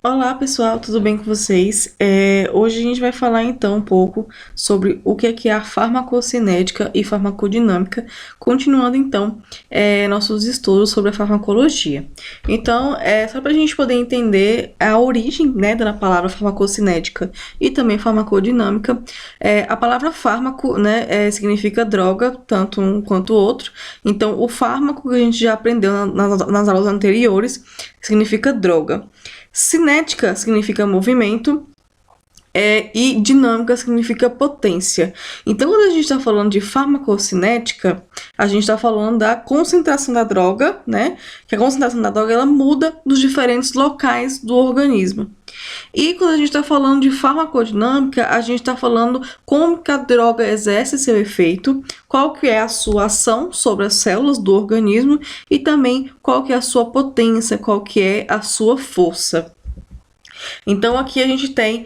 Olá pessoal, tudo bem com vocês? Hoje a gente vai falar então um pouco sobre o que é a farmacocinética e farmacodinâmica, continuando então nossos estudos sobre a farmacologia. Então, só para a gente poder entender a origem, né, da palavra farmacocinética e também farmacodinâmica, a palavra fármaco, né, significa droga, tanto um quanto o outro. Então, o fármaco que a gente já aprendeu nas aulas anteriores significa droga. Cinética significa movimento e dinâmica significa potência. Então, quando a gente está falando de farmacocinética, a gente está falando da concentração da droga, né? Que a concentração da droga ela muda nos diferentes locais do organismo. E quando a gente está falando de farmacodinâmica, a gente está falando como que a droga exerce seu efeito, qual que é a sua ação sobre as células do organismo e também qual que é a sua potência, qual que é a sua força. Então aqui a gente tem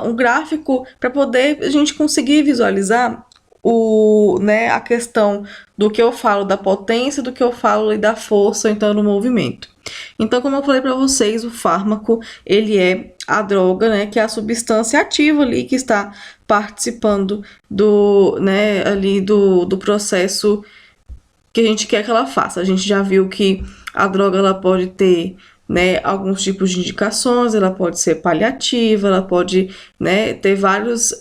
um gráfico para poder a gente conseguir visualizar a questão do que eu falo da potência, do que eu falo da força, então do movimento. Então, como eu falei para vocês, o fármaco ele é a droga, né, que é a substância ativa ali que está participando do processo que a gente quer que ela faça. A gente já viu que a droga ela pode ter alguns tipos de indicações, ela pode ser paliativa, ela pode ter vários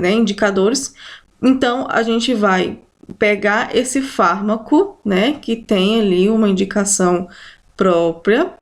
indicadores. Então, a gente vai pegar esse fármaco, que tem ali uma indicação própria,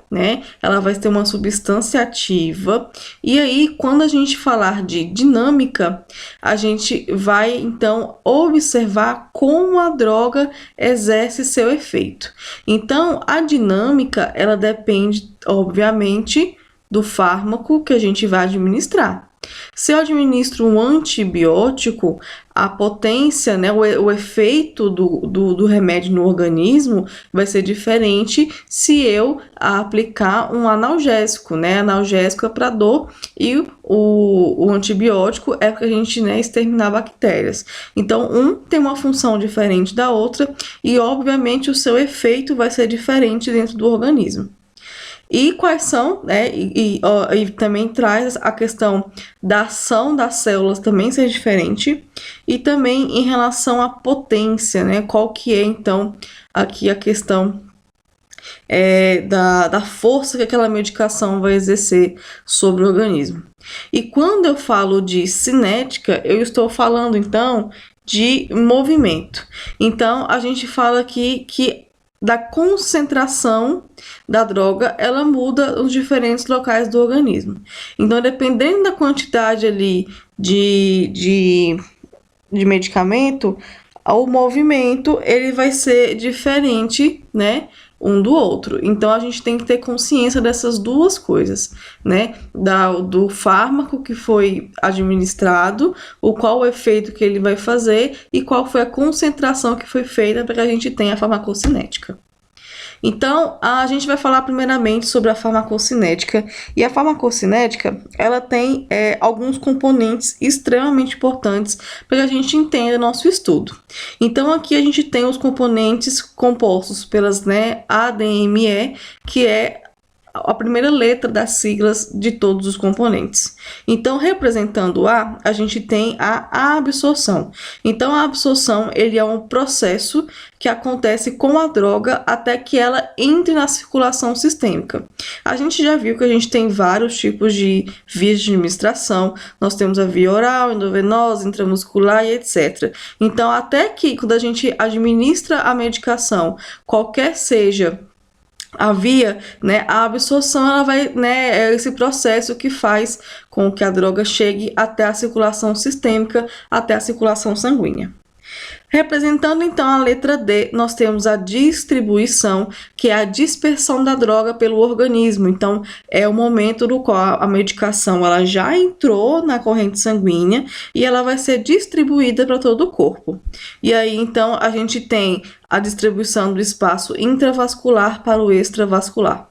ela vai ter uma substância ativa. E aí, quando a gente falar de dinâmica, a gente vai, então, observar como a droga exerce seu efeito. Então, a dinâmica, ela depende, obviamente, do fármaco que a gente vai administrar. Se eu administro um antibiótico, a potência, o efeito do remédio no organismo vai ser diferente se eu aplicar um analgésico, Analgésico é para dor e o antibiótico é para a gente exterminar bactérias. Então, um tem uma função diferente da outra e, obviamente, o seu efeito vai ser diferente dentro do organismo. E quais são, e também traz a questão da ação das células também ser diferente, e também em relação à potência, qual que é, então, aqui a questão da força que aquela medicação vai exercer sobre o organismo. E quando eu falo de cinética, eu estou falando, então, de movimento. Então, a gente fala aqui que da concentração da droga, ela muda os diferentes locais do organismo. Então, dependendo da quantidade ali de medicamento, o movimento ele vai ser diferente, um do outro. Então, a gente tem que ter consciência dessas duas coisas, do fármaco que foi administrado, qual o efeito que ele vai fazer e qual foi a concentração que foi feita para que a gente tenha a farmacocinética. Então, a gente vai falar primeiramente sobre a farmacocinética. E a farmacocinética, ela tem alguns componentes extremamente importantes para que a gente entenda o nosso estudo. Então, aqui a gente tem os componentes compostos pelas ADME, que é a primeira letra das siglas de todos os componentes. Então, representando a gente tem a absorção. Então, a absorção ele é um processo que acontece com a droga até que ela entre na circulação sistêmica. A gente já viu que a gente tem vários tipos de vias de administração. Nós temos a via oral, endovenosa, intramuscular e etc. Então, até que quando a gente administra a medicação, qualquer seja a via, a absorção ela vai, é esse processo que faz com que a droga chegue até a circulação sistêmica, até a circulação sanguínea. Representando então a letra D, nós temos a distribuição, que é a dispersão da droga pelo organismo. Então, é o momento no qual a medicação ela já entrou na corrente sanguínea e ela vai ser distribuída para todo o corpo. E aí, então, a gente tem a distribuição do espaço intravascular para o extravascular.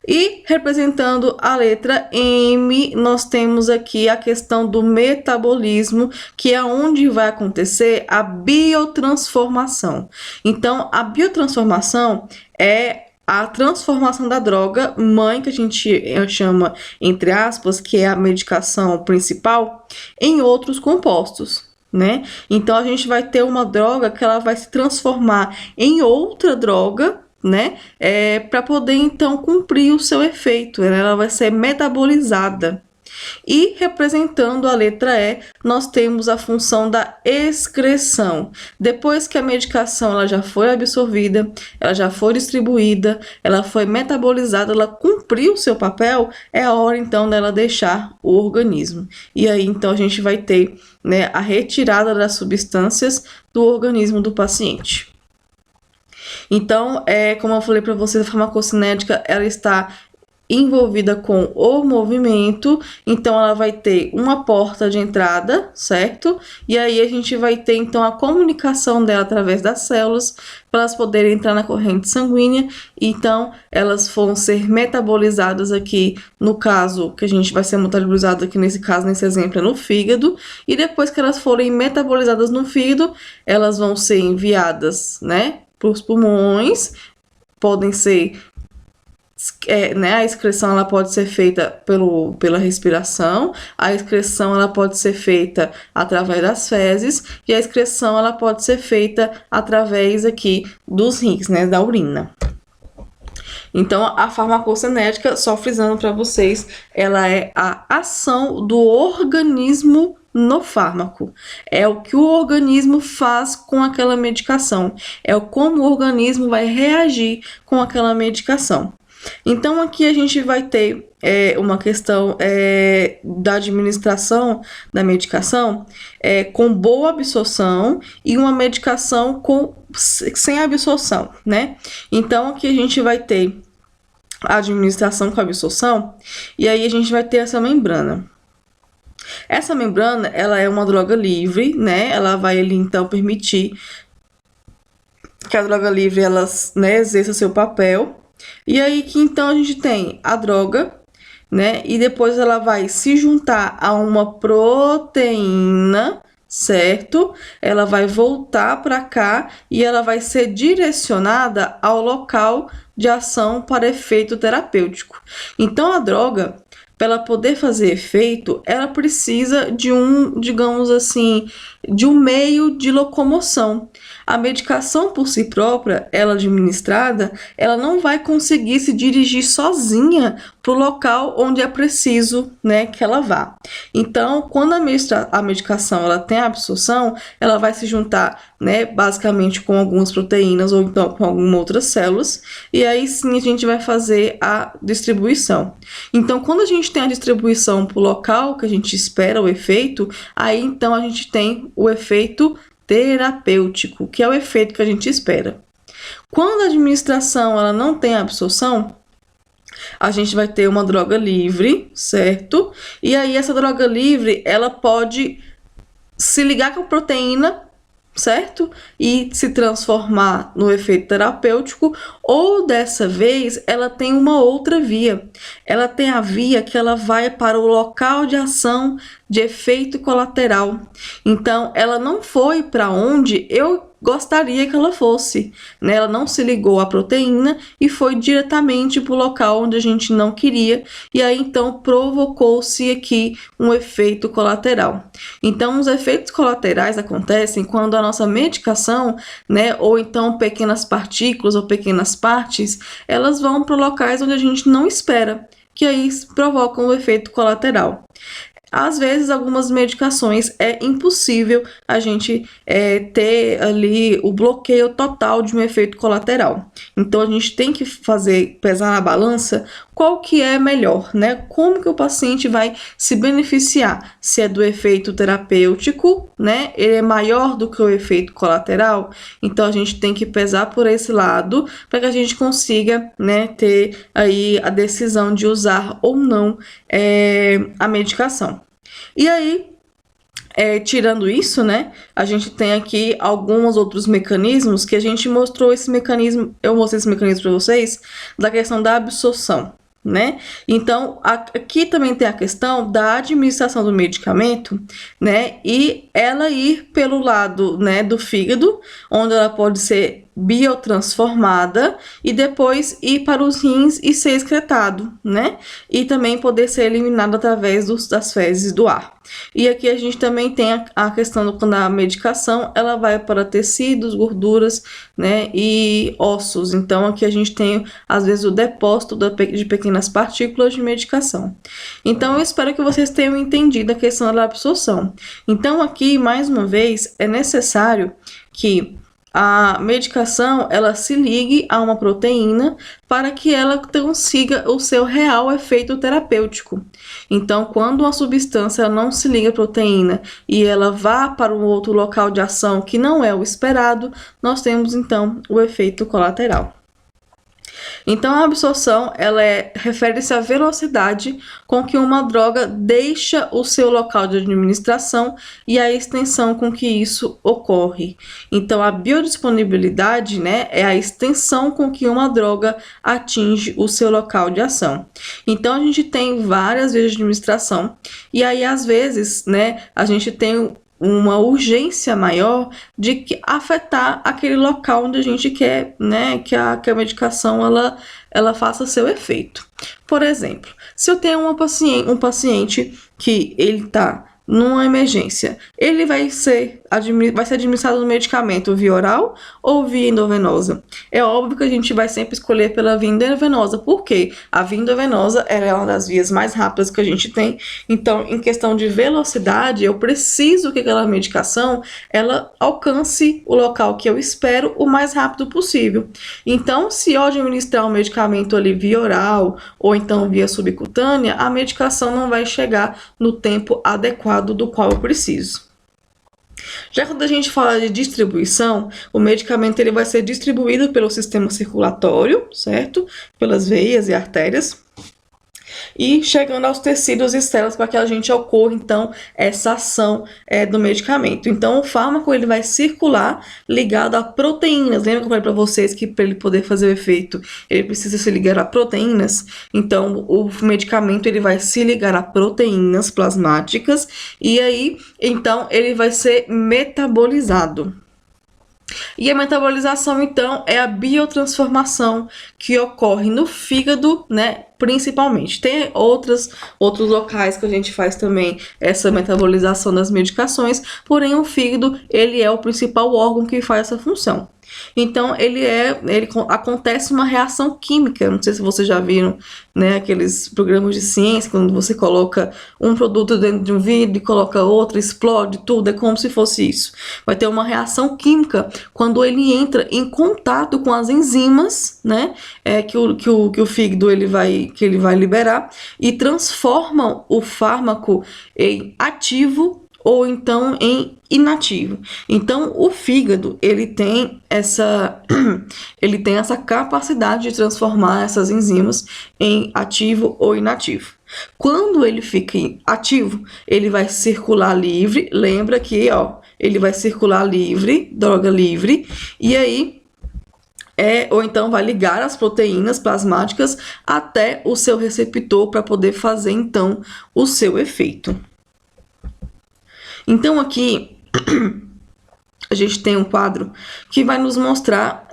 E representando a letra M, nós temos aqui a questão do metabolismo, que é onde vai acontecer a biotransformação. Então, a biotransformação é a transformação da droga mãe, que a gente chama, entre aspas, que é a medicação principal, em outros compostos, né? Então a gente vai ter uma droga que ela vai se transformar em outra droga, né? Para poder então cumprir o seu efeito, né? Ela vai ser metabolizada. E representando a letra E, nós temos a função da excreção. Depois que a medicação ela já foi absorvida, ela já foi distribuída, ela foi metabolizada, ela cumpriu o seu papel, é a hora então dela deixar o organismo. E aí então a gente vai ter, né, a retirada das substâncias do organismo do paciente. Então, como eu falei para vocês, a farmacocinética ela está envolvida com o movimento, então ela vai ter uma porta de entrada, certo? E aí a gente vai ter então a comunicação dela através das células para elas poderem entrar na corrente sanguínea, então elas vão ser metabolizadas aqui, no caso que a gente vai ser metabolizado aqui nesse caso, nesse exemplo, é no fígado, e depois que elas forem metabolizadas no fígado, elas vão ser enviadas, né, para os pulmões, podem ser né, a excreção ela pode ser feita pela respiração, a excreção ela pode ser feita através das fezes e a excreção ela pode ser feita através aqui dos rins, né, da urina. Então, a farmacocinética, só frisando para vocês, ela é a ação do organismo no fármaco. É o que o organismo faz com aquela medicação. É como o organismo vai reagir com aquela medicação. Então, aqui a gente vai ter uma questão da administração da medicação com boa absorção e uma medicação sem absorção, né? Então, aqui a gente vai ter a administração com absorção e aí a gente vai ter essa membrana. Essa membrana, ela é uma droga livre, né? Ela vai ali, então, permitir que a droga livre, ela, né, exerça seu papel. E aí que então a gente tem a droga, né? E depois ela vai se juntar a uma proteína, certo? Ela vai voltar para cá e ela vai ser direcionada ao local de ação para efeito terapêutico. Então a droga, para ela poder fazer efeito, ela precisa de digamos assim, de um meio de locomoção. A medicação por si própria, ela administrada, ela não vai conseguir se dirigir sozinha para o local onde é preciso, né, que ela vá. Então, quando a medicação ela tem a absorção, ela vai se juntar, né, basicamente com algumas proteínas ou então com algumas outras células, e aí sim a gente vai fazer a distribuição. Então, quando a gente tem a distribuição para o local que a gente espera o efeito, aí então a gente tem o efeito terapêutico, que é o efeito que a gente espera. Quando a administração ela não tem absorção, a gente vai ter uma droga livre, certo? E aí essa droga livre, ela pode se ligar com a proteína, certo? E se transformar no efeito terapêutico, ou dessa vez ela tem uma outra via. Ela tem a via que ela vai para o local de ação de efeito colateral. Então, ela não foi para onde eu gostaria que ela fosse, né? Ela não se ligou à proteína e foi diretamente para o local onde a gente não queria, e aí então provocou-se aqui um efeito colateral. Então, os efeitos colaterais acontecem quando a nossa medicação, né, ou então pequenas partículas ou pequenas partes, elas vão para locais onde a gente não espera, que aí provocam o efeito colateral. Às vezes, algumas medicações é impossível a gente ter ali o bloqueio total de um efeito colateral. Então, a gente tem que pesar na balança qual que é melhor, né? Como que o paciente vai se beneficiar? Se é do efeito terapêutico, né? Ele é maior do que o efeito colateral. Então, a gente tem que pesar por esse lado para que a gente consiga, né, ter aí a decisão de usar ou não a medicação. E aí, tirando isso, né, a gente tem aqui alguns outros mecanismos que a gente mostrou esse mecanismo, eu mostrei esse mecanismo para vocês, da questão da absorção. né? Então, aqui também tem a questão da administração do medicamento, né? E ela ir pelo lado, né, do fígado, onde ela pode ser biotransformada e depois ir para os rins e ser excretado, né? E também poder ser eliminado através das fezes do ar. E aqui a gente também tem a questão do quando a medicação ela vai para tecidos, gorduras, né, e ossos. Então aqui a gente tem às vezes o depósito de pequenas partículas de medicação. Então eu espero que vocês tenham entendido a questão da absorção. Então aqui mais uma vez é necessário que a medicação ela se ligue a uma proteína para que ela consiga o seu real efeito terapêutico. Então, quando uma substância não se liga à proteína e ela vá para um outro local de ação que não é o esperado, nós temos então o efeito colateral. Então, a absorção refere-se à velocidade com que uma droga deixa o seu local de administração e a extensão com que isso ocorre. Então, a biodisponibilidade, né, é a extensão com que uma droga atinge o seu local de ação. Então, a gente tem várias vias de administração e aí, às vezes, né, a gente tem uma urgência maior de afetar aquele local onde a gente quer, né, que a medicação ela faça seu efeito. Por exemplo, se eu tenho um paciente que ele está numa emergência, ele vai ser administrado no medicamento via oral ou via endovenosa? É óbvio que a gente vai sempre escolher pela via endovenosa, porque a via endovenosa é uma das vias mais rápidas que a gente tem. Então, em questão de velocidade, eu preciso que aquela medicação ela alcance o local que eu espero o mais rápido possível. Então, se eu administrar um medicamento ali via oral ou então via subcutânea, a medicação não vai chegar no tempo adequado do qual eu preciso. Já quando a gente fala de distribuição, o medicamento ele vai ser distribuído pelo sistema circulatório, certo? Pelas veias e artérias, e chegando aos tecidos e células para que a gente ocorra, então, essa ação do medicamento. Então, o fármaco ele vai circular ligado a proteínas. Lembra que eu falei para vocês que para ele poder fazer o efeito, ele precisa se ligar a proteínas? Então, o medicamento ele vai se ligar a proteínas plasmáticas e aí, então, ele vai ser metabolizado. E a metabolização, então, é a biotransformação que ocorre no fígado, né, principalmente. Tem outros locais que a gente faz também essa metabolização das medicações, porém o fígado, ele é o principal órgão que faz essa função. Então, acontece uma reação química. Não sei se vocês já viram, né, aqueles programas de ciência, quando você coloca um produto dentro de um vidro e coloca outro, explode tudo, é como se fosse isso. Vai ter uma reação química quando ele entra em contato com as enzimas, né, que o fígado ele vai liberar e transformam o fármaco em ativo ou então em inativo. Então, o fígado, ele tem essa capacidade de transformar essas enzimas em ativo ou inativo. Quando ele fica ativo, ele vai circular livre, lembra que, ele vai circular livre, droga livre, e aí ou então vai ligar as proteínas plasmáticas até o seu receptor para poder fazer, então, o seu efeito. Então, aqui, a gente tem um quadro que vai nos mostrar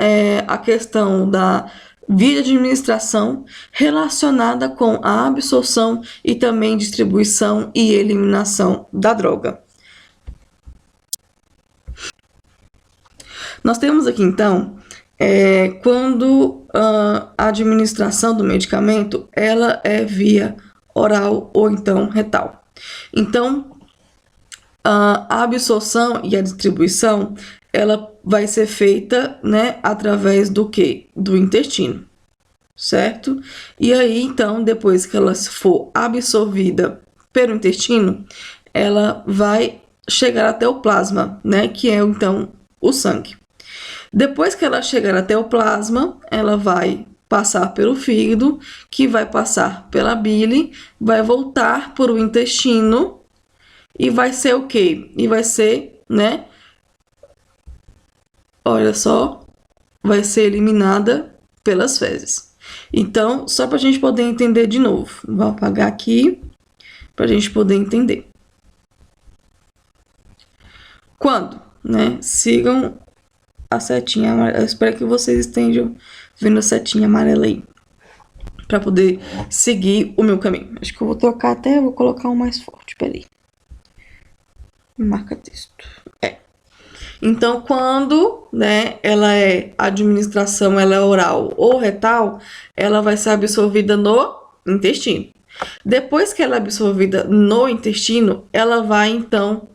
a questão da via de administração relacionada com a absorção e também distribuição e eliminação da droga. Nós temos aqui, então, quando a administração do medicamento ela é via oral ou então retal. Então, a absorção e a distribuição ela vai ser feita, né, através do quê? Do intestino, certo? E aí, então, depois que ela for absorvida pelo intestino, ela vai chegar até o plasma, né, que é, então, o sangue. Depois que ela chegar até o plasma, ela vai passar pelo fígado, que vai passar pela bile, vai voltar para o intestino, e vai ser o quê? E vai ser, né? Olha só, vai ser eliminada pelas fezes. Então, só para a gente poder entender de novo. Vou apagar aqui para a gente poder entender. Quando, né? Sigam a setinha amarela. Eu espero que vocês estejam vendo a setinha amarela aí. Para poder seguir o meu caminho. Acho que eu vou trocar até, vou colocar um mais forte. Peraí. Marca texto. Então, quando, né, ela é administração, ela é oral ou retal, ela vai ser absorvida no intestino. Depois que ela é absorvida no intestino, ela vai, então,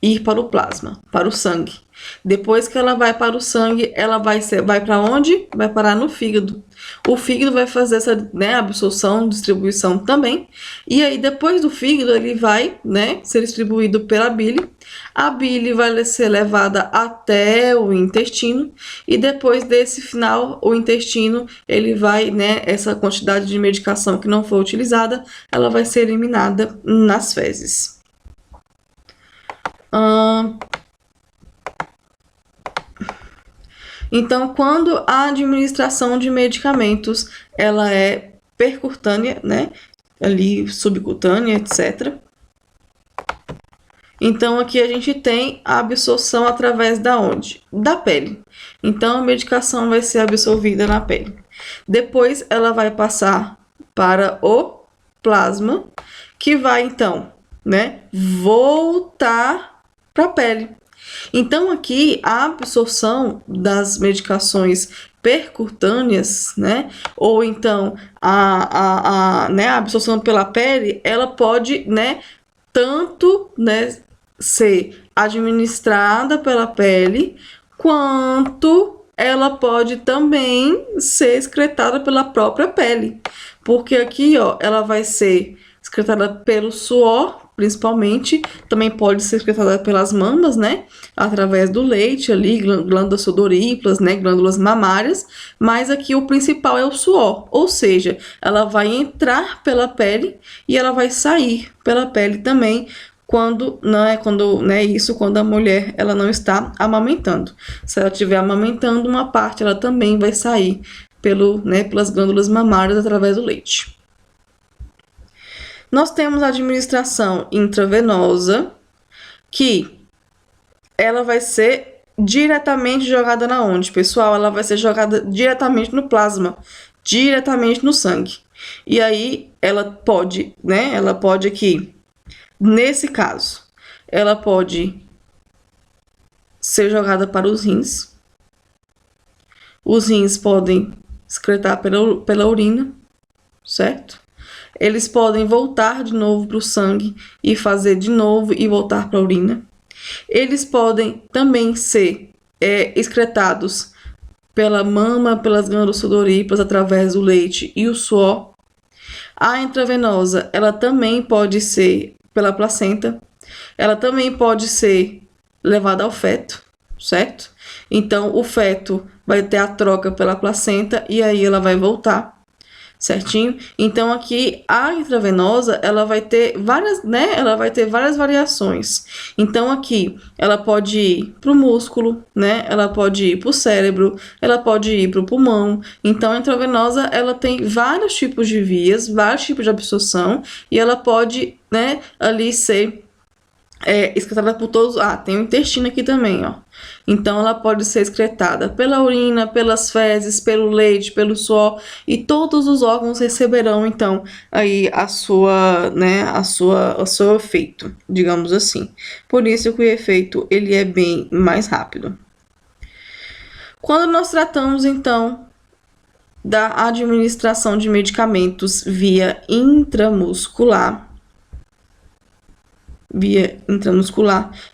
ir para o plasma, para o sangue. Depois que ela vai para o sangue, ela vai para onde? Vai parar no fígado. O fígado vai fazer essa, né, absorção, distribuição também. E aí, depois do fígado, ele vai, né, ser distribuído pela bile. A bile vai ser levada até o intestino. E depois desse final, o intestino, ele vai, né, essa quantidade de medicação que não foi utilizada, ela vai ser eliminada nas fezes. Então, quando a administração de medicamentos ela é percutânea, né, ali subcutânea, etc. Então, aqui a gente tem a absorção através da onde? Da pele. Então, a medicação vai ser absorvida na pele. Depois, ela vai passar para o plasma, que vai, então, né, voltar para a pele. Então, aqui, a absorção das medicações percutâneas, né, ou então né, a absorção pela pele, ela pode, né, tanto, né, ser administrada pela pele, quanto ela pode também ser excretada pela própria pele. Porque aqui, ó, ela vai ser excretada pelo suor, principalmente, também pode ser excretada pelas mamas, né, através do leite ali, glândulas sudoríparas, né, glândulas mamárias, mas aqui o principal é o suor, ou seja, ela vai entrar pela pele e ela vai sair pela pele também, quando a mulher ela não está amamentando. Se ela estiver amamentando, uma parte ela também vai sair pelas glândulas mamárias através do leite. Nós temos a administração intravenosa, que ela vai ser diretamente jogada na onde, pessoal? Ela vai ser jogada diretamente no plasma, diretamente no sangue. E aí ela pode, né? Ela pode aqui, nesse caso, ela pode ser jogada para os rins. Os rins podem excretar pela urina, certo? Eles podem voltar de novo para o sangue e fazer de novo e voltar para a urina. Eles podem também ser excretados pela mama, pelas glândulas sudoríparas, através do leite e o suor. A intravenosa, ela também pode ser pela placenta. Ela também pode ser levada ao feto, certo? Então, o feto vai ter a troca pela placenta e aí ela vai voltar. Certinho? Então, aqui, a intravenosa, ela vai ter várias, né? Ela vai ter várias variações. Então, aqui, ela pode ir para o músculo, né? Ela pode ir para o cérebro, ela pode ir para o pulmão. Então, a intravenosa, ela tem vários tipos de vias, vários tipos de absorção, e ela pode, né, ali ser excretada por todos. Tem o intestino aqui também, ó. Então, ela pode ser excretada pela urina, pelas fezes, pelo leite, pelo suor, e todos os órgãos receberão, então, aí o seu efeito, digamos assim. Por isso que o efeito, ele é bem mais rápido. Quando nós tratamos, então, da administração de medicamentos via intramuscular,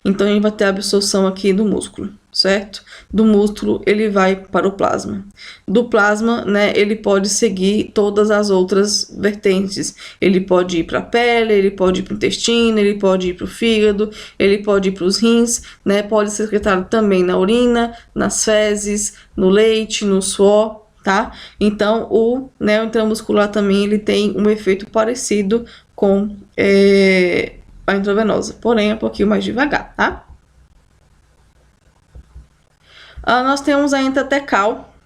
então a gente vai ter a absorção aqui do músculo, certo? Do músculo ele vai para o plasma. Do plasma, né, ele pode seguir todas as outras vertentes. Ele pode ir para a pele, ele pode ir para o intestino, ele pode ir para o fígado, ele pode ir para os rins, né? Pode ser excretado também na urina, nas fezes, no leite, no suor, tá? Então, o intramuscular também ele tem um efeito parecido com a intravenosa, porém é um pouquinho mais devagar, tá? Nós temos a intratecal,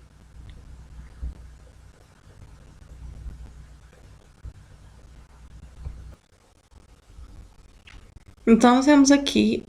Então, nós temos aqui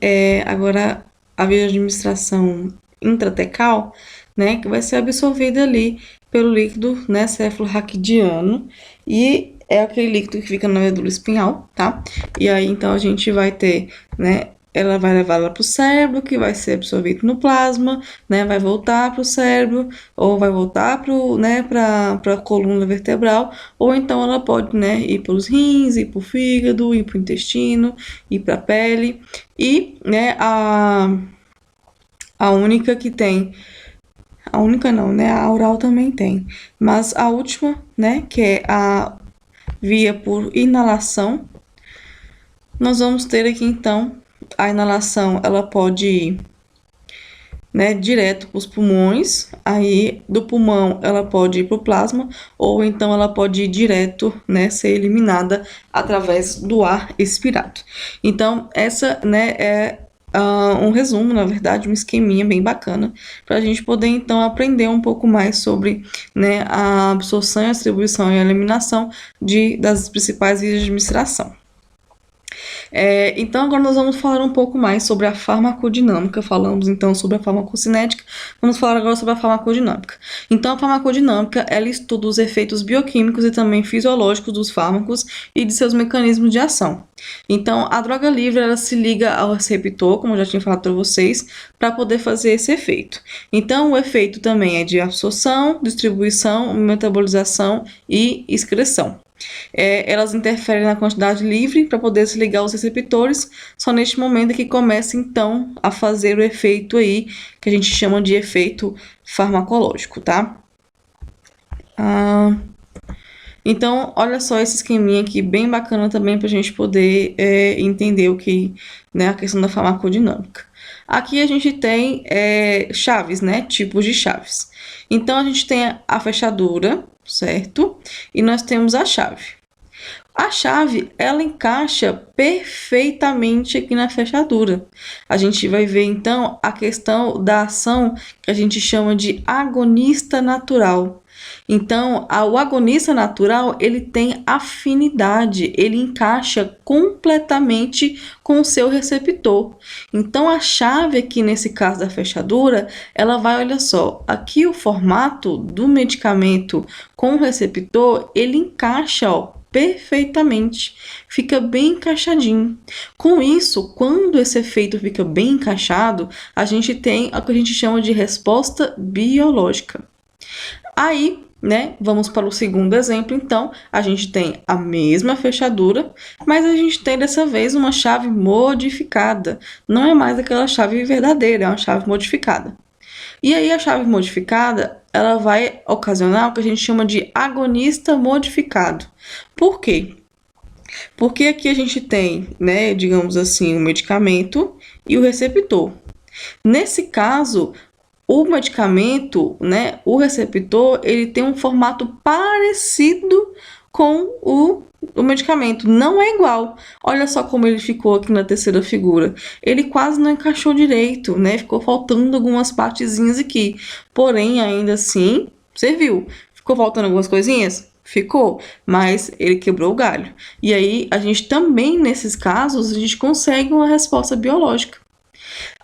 agora a via de administração intratecal, né, que vai ser absorvida ali pelo líquido, né, cefalorraquidiano, e é aquele líquido que fica na medula espinhal, tá? E aí, então, a gente vai ter, né, ela vai levar ela para o cérebro, que vai ser absorvido no plasma, né, vai voltar para o cérebro, ou vai voltar para a coluna vertebral, ou então ela pode, né, ir pelos rins, ir para o fígado, ir para o intestino, ir para a pele, e, né, a única que tem, a única não, né, a oral também tem, mas a última, né, que é a via por inalação, nós vamos ter aqui, então, a inalação, ela pode ir, né, direto para os pulmões, aí do pulmão ela pode ir para o plasma, ou então ela pode ir direto, né, ser eliminada através do ar expirado. Então, essa, né, é um resumo, na verdade, um esqueminha bem bacana, para a gente poder, então, aprender um pouco mais sobre, né, a absorção, a distribuição e a eliminação das principais vias de administração. Então, agora nós vamos falar um pouco mais sobre a farmacodinâmica. Falamos, então, sobre a farmacocinética. Vamos falar agora sobre a farmacodinâmica. Então, a farmacodinâmica, ela estuda os efeitos bioquímicos e também fisiológicos dos fármacos e de seus mecanismos de ação. Então, a droga livre, ela se liga ao receptor, como eu já tinha falado para vocês, para poder fazer esse efeito. Então, o efeito também é de absorção, distribuição, metabolização e excreção. Elas interferem na quantidade livre para poder se ligar aos receptores. Só neste momento é que começa, então, a fazer o efeito aí, que a gente chama de efeito farmacológico, tá? Então, olha só esse esqueminha aqui, bem bacana também para a gente poder entender o que, né, a questão da farmacodinâmica. Aqui a gente tem chaves, né, tipos de chaves. Então, a gente tem a fechadura, certo? E nós temos a chave. A chave, ela encaixa perfeitamente aqui na fechadura. A gente vai ver, então, a questão da ação que a gente chama de agonista natural. Então, o agonista natural, ele tem afinidade, ele encaixa completamente com o seu receptor. Então, a chave aqui, nesse caso da fechadura, ela vai, olha só, aqui o formato do medicamento com o receptor, ele encaixa, ó, perfeitamente, fica bem encaixadinho. Com isso, quando esse efeito fica bem encaixado, a gente tem o que a gente chama de resposta biológica. Aí, né, vamos para o segundo exemplo, então, a gente tem a mesma fechadura, mas a gente tem dessa vez uma chave modificada. Não é mais aquela chave verdadeira, é uma chave modificada. E aí a chave modificada, ela vai ocasionar o que a gente chama de agonista modificado. Por quê? Porque aqui a gente tem, né, digamos assim, o medicamento e o receptor. Nesse caso, o medicamento, né, o receptor, ele tem um formato parecido com o medicamento, não é igual. Olha só como ele ficou aqui na terceira figura. Ele quase não encaixou direito, né? Ficou faltando algumas partezinhas aqui. Porém, ainda assim, você viu? Ficou faltando algumas coisinhas? Ficou, mas ele quebrou o galho. E aí, a gente também, nesses casos, a gente consegue uma resposta biológica.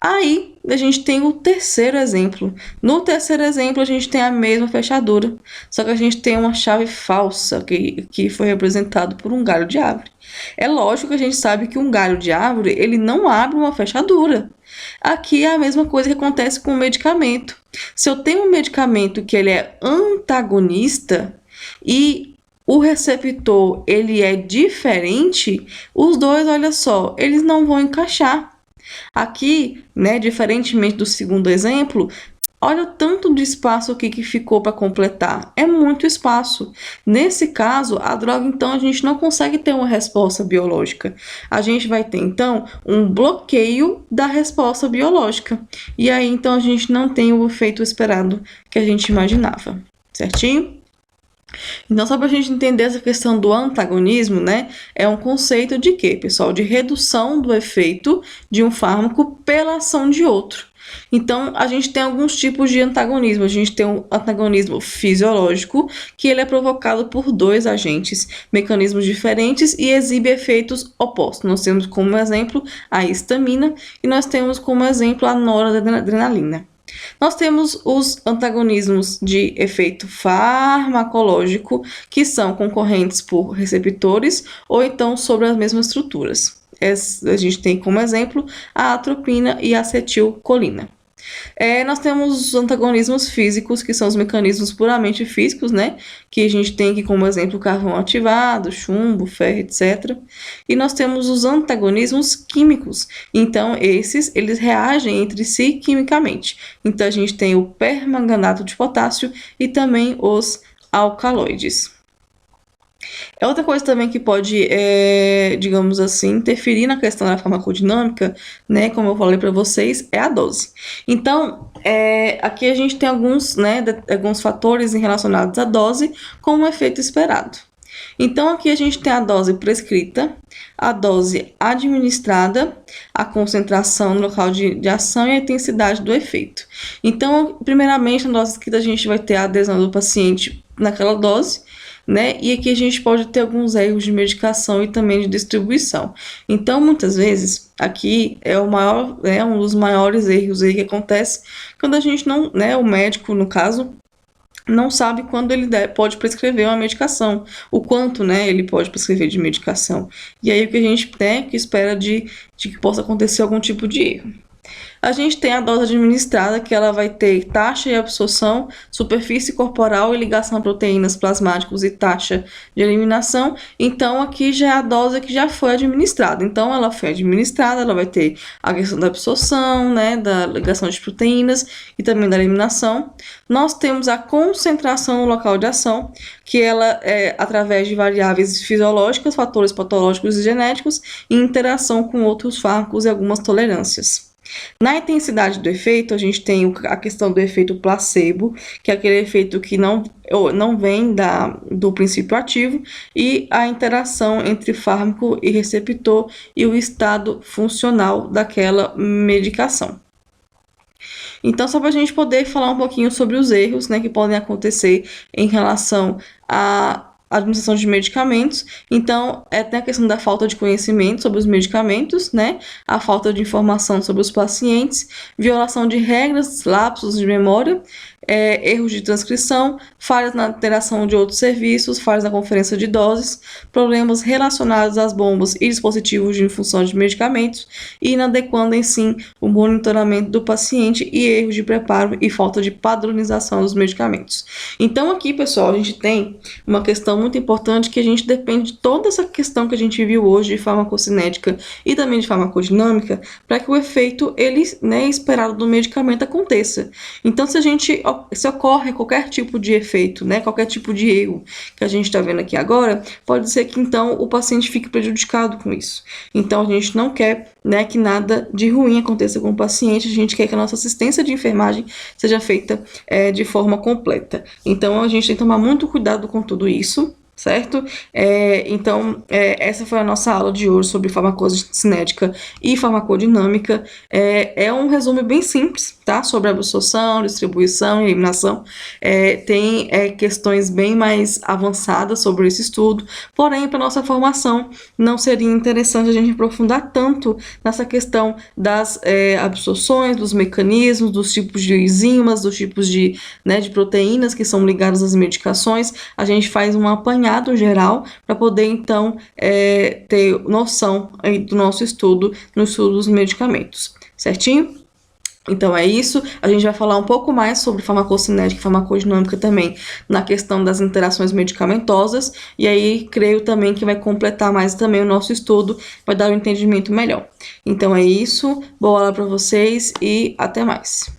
Aí, a gente tem o terceiro exemplo. No terceiro exemplo, a gente tem a mesma fechadura, só que a gente tem uma chave falsa, que foi representado por um galho de árvore. É lógico que a gente sabe que um galho de árvore, ele não abre uma fechadura. Aqui é a mesma coisa que acontece com o medicamento. Se eu tenho um medicamento que ele é antagonista e o receptor, ele é diferente, os dois, olha só, eles não vão encaixar. Aqui, né, diferentemente do segundo exemplo, olha o tanto de espaço aqui que ficou para completar. É muito espaço. Nesse caso, a droga, então, a gente não consegue ter uma resposta biológica. A gente vai ter, então, um bloqueio da resposta biológica. E aí, então, a gente não tem o efeito esperado que a gente imaginava. Certinho? Então, só para a gente entender essa questão do antagonismo, né? É um conceito de quê, pessoal? De redução do efeito de um fármaco pela ação de outro. Então, a gente tem alguns tipos de antagonismo. A gente tem um antagonismo fisiológico, que ele é provocado por dois agentes, mecanismos diferentes e exibe efeitos opostos. Nós temos como exemplo a histamina e nós temos como exemplo a noradrenalina. Nós temos os antagonismos de efeito farmacológico, que são concorrentes por receptores ou então sobre as mesmas estruturas. A gente tem como exemplo a atropina e a acetilcolina. Nós temos os antagonismos físicos, que são os mecanismos puramente físicos, né? Que a gente tem aqui como exemplo carvão ativado, chumbo, ferro, etc. E nós temos os antagonismos químicos. Então, eles reagem entre si quimicamente. Então, a gente tem o permanganato de potássio e também os alcaloides. Outra coisa também que pode, digamos assim, interferir na questão da farmacodinâmica, né, como eu falei para vocês, é a dose. Então, aqui a gente tem alguns fatores relacionados à dose com o efeito esperado. Então, aqui a gente tem a dose prescrita, a dose administrada, a concentração no local de ação e a intensidade do efeito. Então, primeiramente, na dose prescrita, a gente vai ter a adesão do paciente naquela dose, né? E aqui a gente pode ter alguns erros de medicação e também de distribuição. Então, muitas vezes, aqui é um dos maiores erros aí que acontece quando a gente não, né, o médico, no caso, não sabe quando ele pode prescrever uma medicação, o quanto, né, ele pode prescrever de medicação. E aí o que a gente tem que espera de que possa acontecer algum tipo de erro. A gente tem a dose administrada, que ela vai ter taxa de absorção, superfície corporal e ligação a proteínas plasmáticos e taxa de eliminação. Então, aqui já é a dose que já foi administrada. Então, ela foi administrada, ela vai ter a questão da absorção, né, da ligação de proteínas e também da eliminação. Nós temos a concentração no local de ação, que ela é através de variáveis fisiológicas, fatores patológicos e genéticos e interação com outros fármacos e algumas tolerâncias. Na intensidade do efeito, a gente tem a questão do efeito placebo, que é aquele efeito que não vem do princípio ativo, e a interação entre fármaco e receptor e o estado funcional daquela medicação. Então, só para a gente poder falar um pouquinho sobre os erros, né, que podem acontecer em relação à administração de medicamentos. Então, tem a questão da falta de conhecimento sobre os medicamentos, né? A falta de informação sobre os pacientes, violação de regras, lapsos de memória, erros de transcrição, falhas na interação de outros serviços, falhas na conferência de doses, problemas relacionados às bombas e dispositivos de infusão de medicamentos, e inadequando em si o monitoramento do paciente e erros de preparo e falta de padronização dos medicamentos. Então, aqui, pessoal, a gente tem uma questão muito importante, que a gente depende de toda essa questão que a gente viu hoje de farmacocinética e também de farmacodinâmica, para que o efeito esperado do medicamento aconteça. Então, se ocorre qualquer tipo de efeito, né, qualquer tipo de erro que a gente está vendo aqui agora, pode ser que então o paciente fique prejudicado com isso. Então, a gente não quer, né, que nada de ruim aconteça com o paciente, a gente quer que a nossa assistência de enfermagem seja feita de forma completa. Então, a gente tem que tomar muito cuidado com tudo isso, certo? Então, essa foi a nossa aula de hoje sobre farmacocinética e farmacodinâmica. É um resumo bem simples, tá? Sobre absorção, distribuição e eliminação. Tem questões bem mais avançadas sobre esse estudo, porém, para nossa formação, não seria interessante a gente aprofundar tanto nessa questão das absorções, dos mecanismos, dos tipos de enzimas, dos tipos de proteínas que são ligadas às medicações. A gente faz um apanhado geral para poder, então, ter noção aí do nosso estudo, no estudo dos medicamentos, certinho? Então é isso, a gente vai falar um pouco mais sobre farmacocinética e farmacodinâmica também na questão das interações medicamentosas, e aí creio também que vai completar mais também o nosso estudo, vai dar um entendimento melhor. Então é isso, boa aula para vocês e até mais.